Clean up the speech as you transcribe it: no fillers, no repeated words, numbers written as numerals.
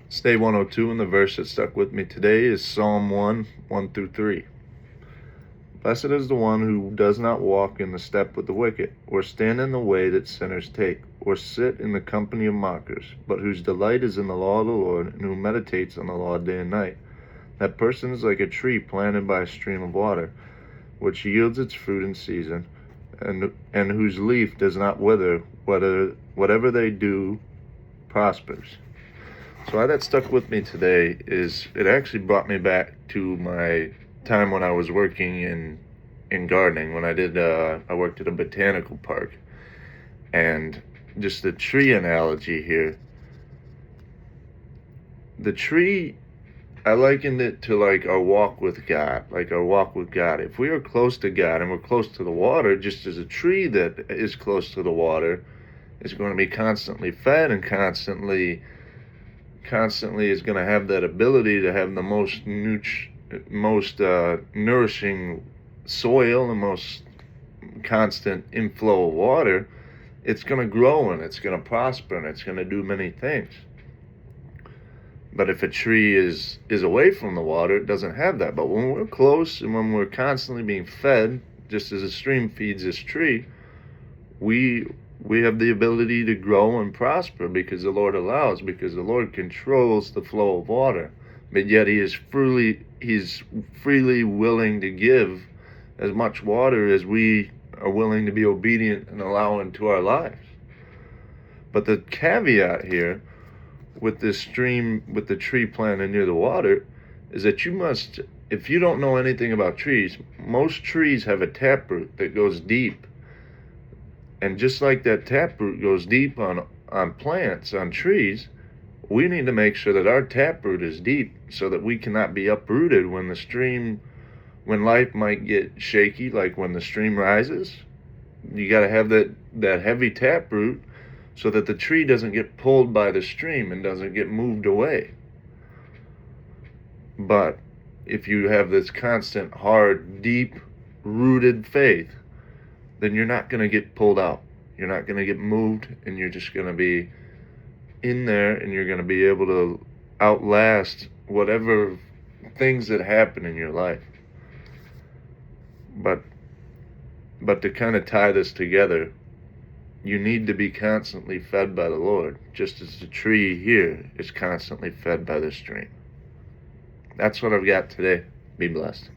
It's day 102, and the verse that stuck with me today is Psalm 1, 1 through 3. Blessed is the one who does not walk in the step with the wicked, or stand in the way that sinners take, or sit in the company of mockers, but whose delight is in the law of the Lord, and who meditates on the law day and night. That person is like a tree planted by a stream of water, which yields its fruit in season, and whose leaf does not wither. Whatever they do prospers. So why that stuck with me today is it actually brought me back to my time when I was working in gardening. When I worked at a botanical park, and just the tree analogy here. The tree, I likened it to like our walk with God, like our walk with God. If we are close to God and we're close to the water, just as a tree that is close to the water is going to be constantly fed and constantly is going to have that ability to have the most nourishing soil and most constant inflow of water, it's going to grow and it's going to prosper and it's going to do many things. But if a tree is away from the water, it doesn't have that. But when we're close and when we're constantly being fed, just as a stream feeds this tree, we have the ability to grow and prosper because the Lord allows, because the Lord controls the flow of water. But yet He's freely willing to give as much water as we are willing to be obedient and allow into our lives. But the caveat here with this stream, with the tree planted near the water, is that you must, if you don't know anything about trees, most trees have a taproot that goes deep. And just like that taproot goes deep on plants, on trees, we need to make sure that our taproot is deep so that we cannot be uprooted when life might get shaky, like when the stream rises. You got to have that heavy taproot so that the tree doesn't get pulled by the stream and doesn't get moved away. But if you have this constant, hard, deep-rooted faith, then you're not going to get pulled out. You're not going to get moved, and you're just going to be in there, and you're going to be able to outlast whatever things that happen in your life. But to kind of tie this together, you need to be constantly fed by the Lord, just as the tree here is constantly fed by the stream. That's what I've got today. Be blessed.